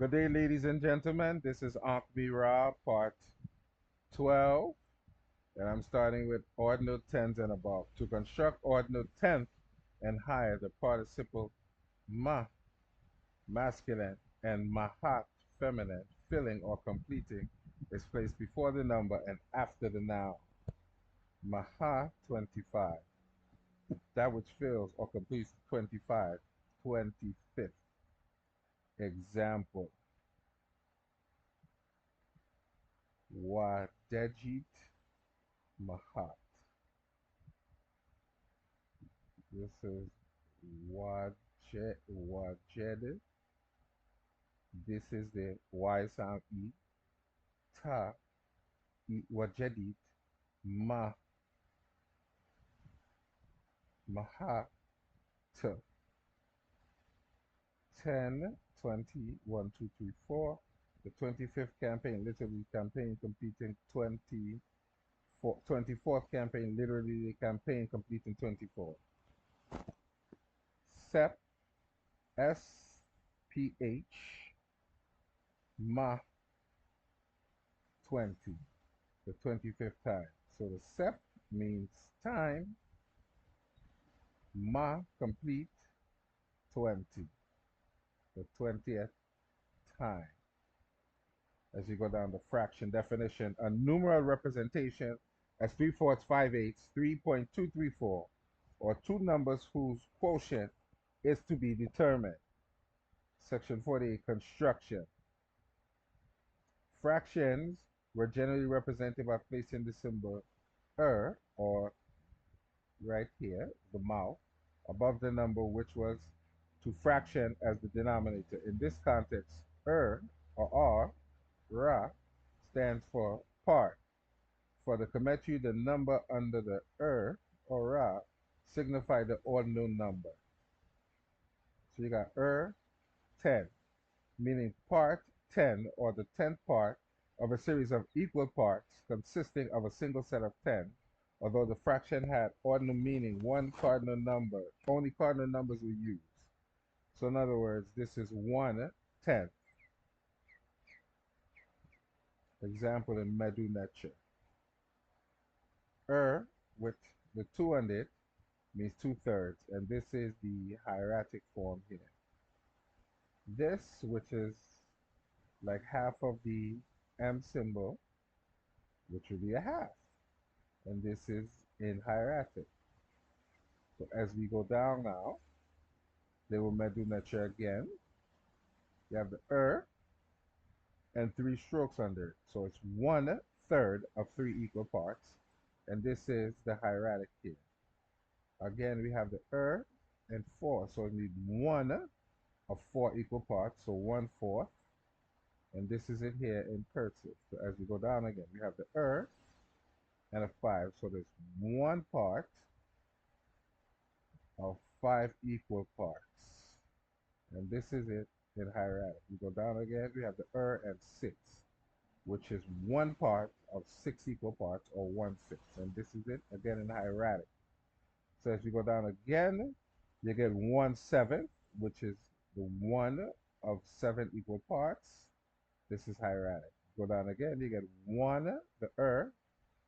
Good day, ladies and gentlemen. This is Ankh part 12, and I'm starting with ordinal tens and above. To construct ordinal tenth and higher, the participle ma, masculine, and mahat, feminine, filling or completing, is placed before the number and after the noun. Maha, 25. That which fills or completes 25, 25th. Example. Wadejit Mahat. This is Wajed. This is the Y sound E. Ta. Wajedit. Ma. Maha. Ta. 10, 20, 1, 2, 3, 4. The 25th campaign, literally campaign completing 24. 24th campaign, literally the campaign completing 24. SEP. SPH. Ma. 20. The 25th time. So the sep means time, ma complete 20, the 20th time. As you go down the fraction definition, a numeral representation as 3/4, 5/8, 3.234, or two numbers whose quotient is to be determined. Section 48, construction. Fractions were generally represented by placing the symbol or right here, the mouth, above the number which was to fraction as the denominator. In this context, or R, Ra, stands for part. For the Kemetri, the number under the or Ra signify the ordinal number. So you got 10, meaning part 10 or the 10th part of a series of equal parts consisting of a single set of 10. Although the fraction had ordinal meaning, one cardinal number, only cardinal numbers were used. So in other words, this is 1/10. Example in Medu Nature. With the 2 on it means 2/3, and this is the hieratic form here. This, which is like half of the M symbol, which would be a half, and this is in hieratic. So as we go down now, they will Medu Nature again. You have the and 3 strokes under it. So it's 1/3 of 3 equal parts. And this is the hieratic here. Again, we have the and 4. So we need 1 of 4 equal parts. So 1/4. And this is it here in cursive. So as we go down again, we have the and a 5. So there's 1 part of 5 equal parts. And this is it in hieratic. We go down again, we have the and 6, which is 1 part of 6 equal parts, or 1/6. And this is it again in hieratic. So as you go down again, you get 1/7, which is the 1 of 7 equal parts. This is hieratic. Go down again, you get 1, the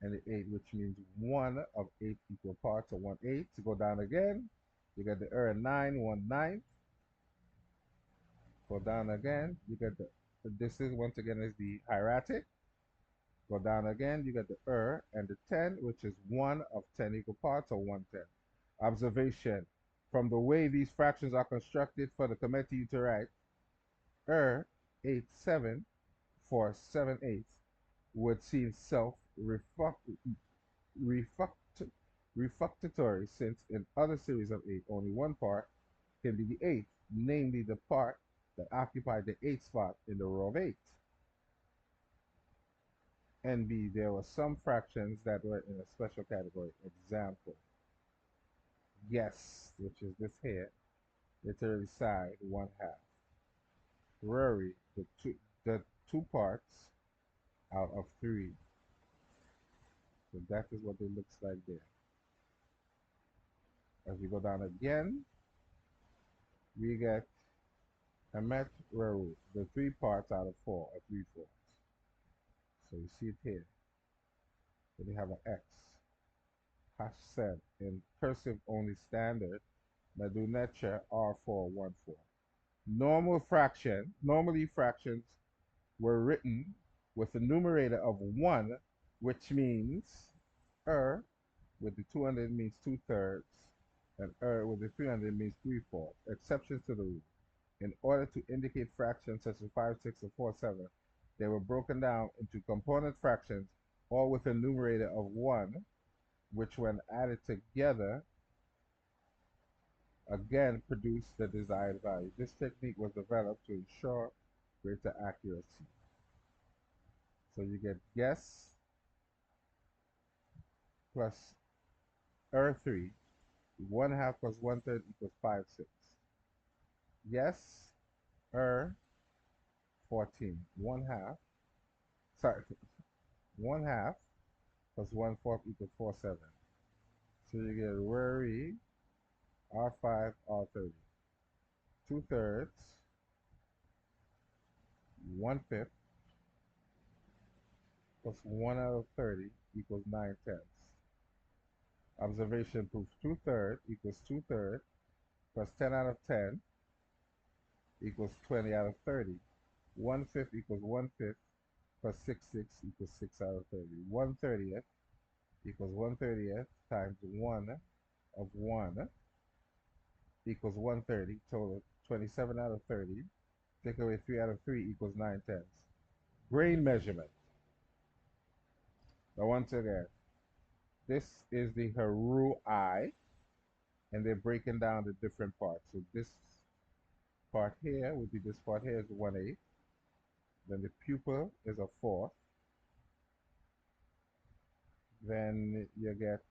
and the 8, which means 1 of 8 equal parts, or 1/8. To go down again, you get the and 9, 1/9. Go down again, you get this is once again is the hieratic. Go down again, you get the and the 10, which is 1 of 10 equal parts, or 1/10. Observation. From the way these fractions are constructed, for the Kemetri you to write 8/7 for 7/8 would seem refractory, since in other series of 8, only one part can be the 8th, namely the part that occupied the 8th spot in the row of 8. And B, there were some fractions that were in a special category. Example, yes, which is this here, literally side 1/2. Ruri, the two parts out of 3. So that is what it looks like there. As we go down again, we get Emet, Reru, the three parts out of four, or three-fourths. So you see it here. Then you have an X. Hased in cursive only standard. Nadunecha R414. Normally fractions were written with a numerator of 1, which means with the 200 means 2/3, and with the 300 means 3/4. Exceptions to the rule. In order to indicate fractions such as 5, 6, or 4, 7, they were broken down into component fractions, all with a numerator of 1, which when added together, again produce the desired value. This technique was developed to ensure greater accuracy. So you get guess plus 3, 1/2 plus 1/3 equals 5, 6. Yes, 14, 1/2, sorry, 1/2 plus 1/4 equals 4, 7. So you get worry R5, R30. 2/3, 1/5 plus 1 out of 30 equals 9/10. Observation proof 2/3 equals 2/3 plus 10 out of 10 equals 20 out of 30. 1/5 equals 1/5 plus 6, 6 equals 6 out of 30. 1/30th equals 1/30th times 1 of 1 equals 130. Total 27 out of 30. Take away 3 out of 3 equals 9/10. Grain measurement. Now once again, this is the Haru eye, and they're breaking down the different parts. So this part here would be this part here is 1/8. Then the pupil is a fourth. Then you get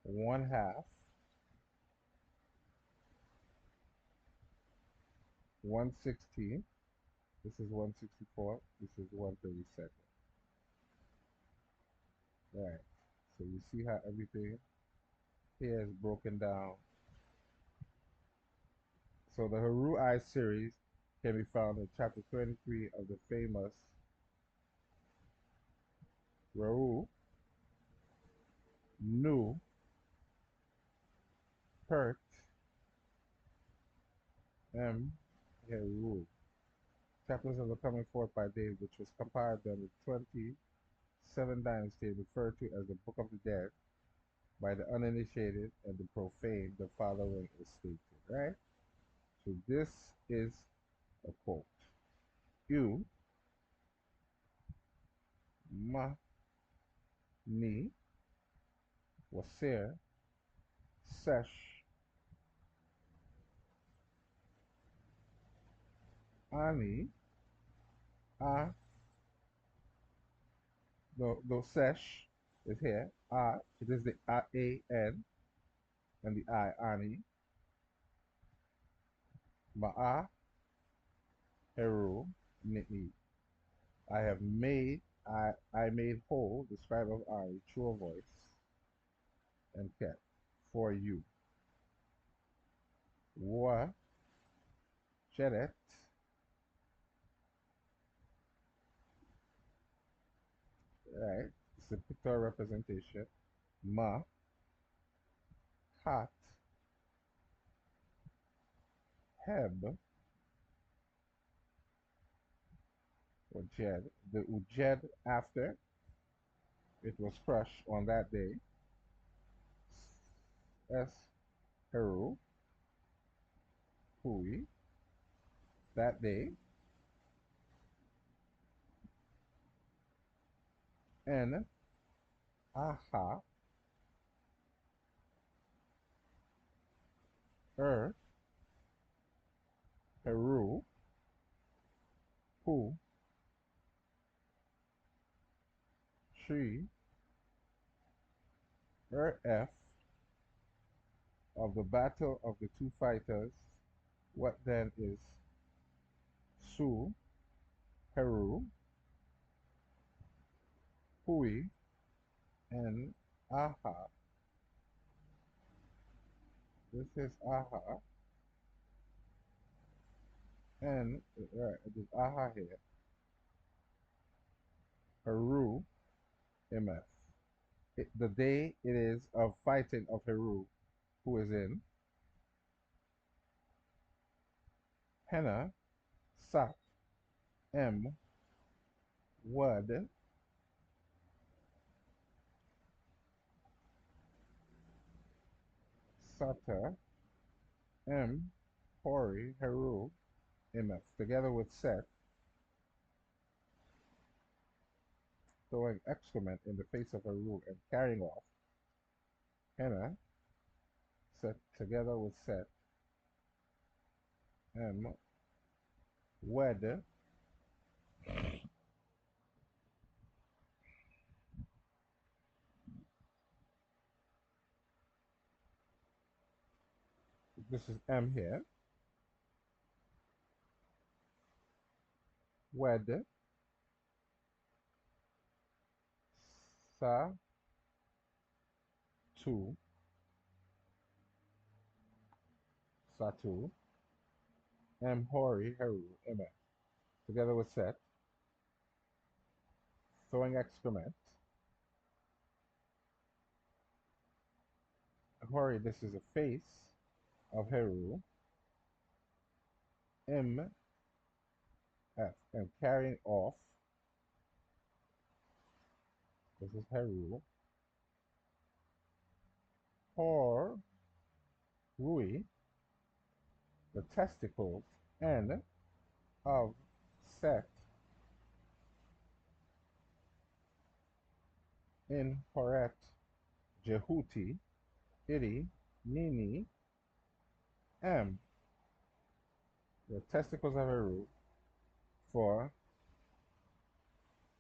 1/2, 1/16. This is 1/64. This is 1/32. Right. So you see how everything here is broken down. So the Haru Eye series can be found in chapter 23 of the famous Rahu Nu Pert M Heru. Chapters of the Coming Forth by Day, which was compiled during the 27 dynasty, referred to as the Book of the Dead by the uninitiated and the profane. The following is stated, right? So this is a quote. You ma ni wasir sesh ani a the sesh is here. It is the A-N and the I ani ma'a heru ni. I have made I made whole the scribe of Ari, true voice, and kept for you. Wa Sheret, right? It's a pictorial representation. Ma Hat Heb Ujed. The Ujed after it was crushed on that day. S Heru Hui that day. N Aha Heru Hu Shri F of the battle of the two fighters. What then is Su Heru Hui and Aha? This is Aha. and there's aha here, Heru, MF. The day it is of fighting of Heru, who is in Henna, Sat, M, Wad, Sata, M, Hori, Heru, MF, together with Set, throwing excrement in the face of Heru and carrying off Henna, Set, together with Set, M, Wed, this is M here, Wed, Sa, 2, Satu, M, Hori, Heru, MF, together with Set, throwing excrement. Hori, this is a face of Heru, M, F, and carrying off, this is Heru, Hor, Rui, the testicles, and of Set in Horet, Jehuti, Iri, Nini, M, the testicles of Heru, for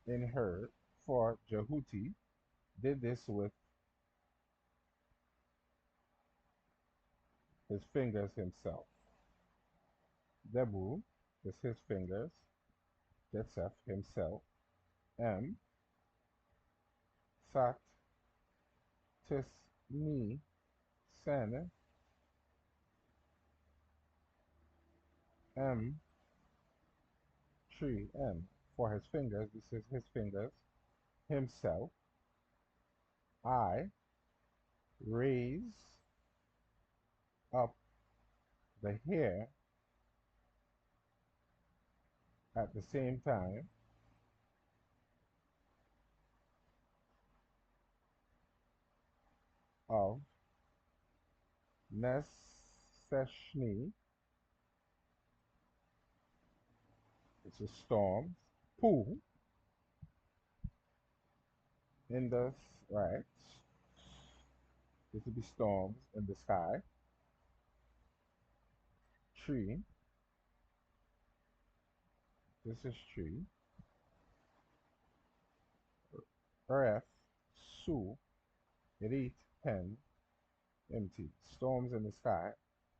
in her, for Jehuti did this with his fingers himself. Debu is his fingers, Jetzef himself, M, Sat, Tis, Ni, Sen, M, Tree, N, for his fingers, this is his fingers, himself, I, raise up the hair at the same time of Neseshni, which is storms, Pu, in the, right, this would be storms in the sky, tree, this is tree, earth, su, rit, pen, empty, storms in the sky.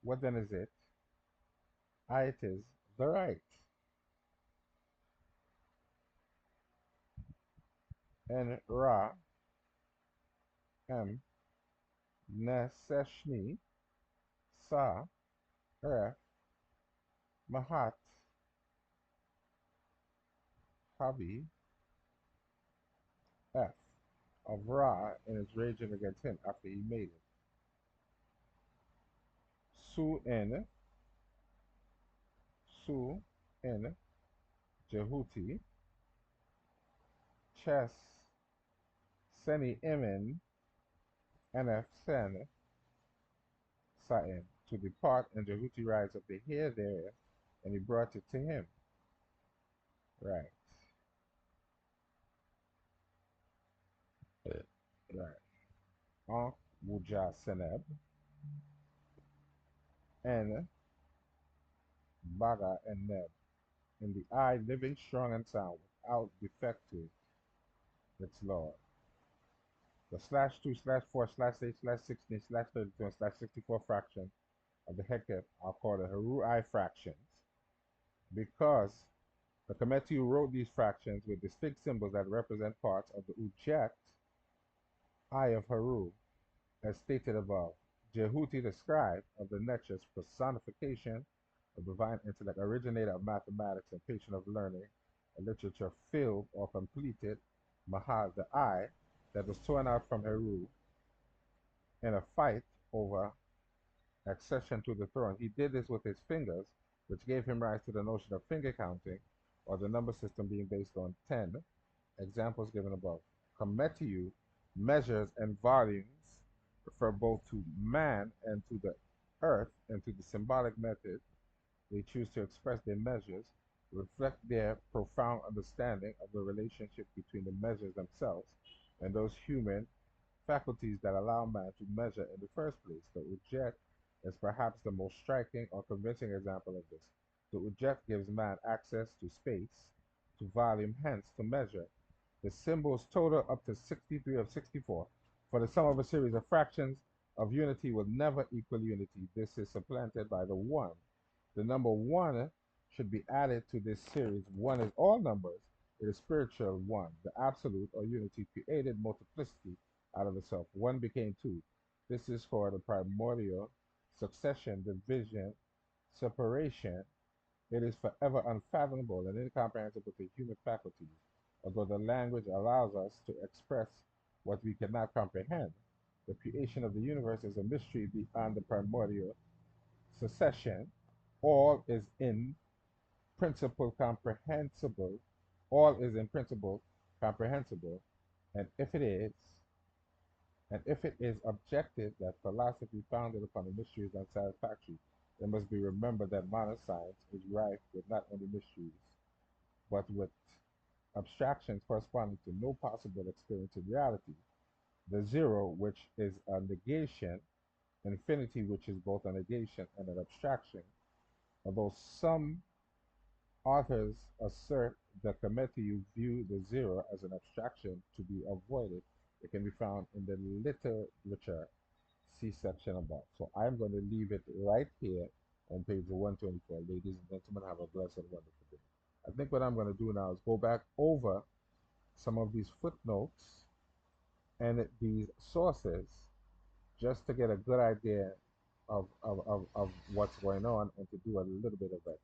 What then is it? I, it is the right. And Ra, M, Neseshni, Sa, earth, Mahat, Habi, F, of Ra and is raging against him after he made it. Su in, Su in, Jehuti, Ches, Seni Imen, Nf Sen, Sa'in, to depart, and Jehuti rides up the hair there, and he brought it to him. Right. Right. Ankh Wuja Seneb, and Baga and Neb, in the eye living strong and sound, without defect to its Lord. The /2/4/8/16/32 and /64 fraction of the Heket are called the Heru-I fractions because the Kemetu wrote these fractions with distinct symbols that represent parts of the Ujet eye of Heru, as stated above. Jehuti, the scribe of the Netch's personification a divine intellect, originator of mathematics and patron of learning and literature, filled or completed Mahal, the eye that was torn out from Heru in a fight over accession to the throne. He did this with his fingers, which gave him rise to the notion of finger counting, or the number system being based on 10. Examples given above. Kometiu measures and volumes refer both to man and to the earth, and to the symbolic method they choose to express their measures reflect their profound understanding of the relationship between the measures themselves and those human faculties that allow man to measure in the first place. The Ujet is perhaps the most striking or convincing example of this. The Ujet gives man access to space, to volume, hence to measure. The symbols total up to 63 of 64. For the sum of a series of fractions of unity will never equal unity. This is supplanted by the 1. The number 1 should be added to this series. 1 is all numbers. It is spiritual 1. The absolute or unity created multiplicity out of itself. 1 became 2. This is for the primordial succession, division, separation. It is forever unfathomable and incomprehensible to human faculties, although the language allows us to express what we cannot comprehend. The creation of the universe is a mystery beyond the primordial succession. All is in principle comprehensible. All is in principle comprehensible. And if it is, and if it is objected that philosophy founded upon the mystery is unsatisfactory, it must be remembered that modern science is rife with not only mysteries, but with abstractions corresponding to no possible experience in reality. The zero, which is a negation, infinity, which is both a negation and an abstraction. Although some authors assert the committee view the zero as an abstraction to be avoided, it can be found in the literature C section above. So I'm going to leave it right here on page 124. Ladies and gentlemen, have a blessed and wonderful day. I think what I'm going to do now is go back over some of these footnotes and these sources just to get a good idea of what's going on and to do a little bit of that.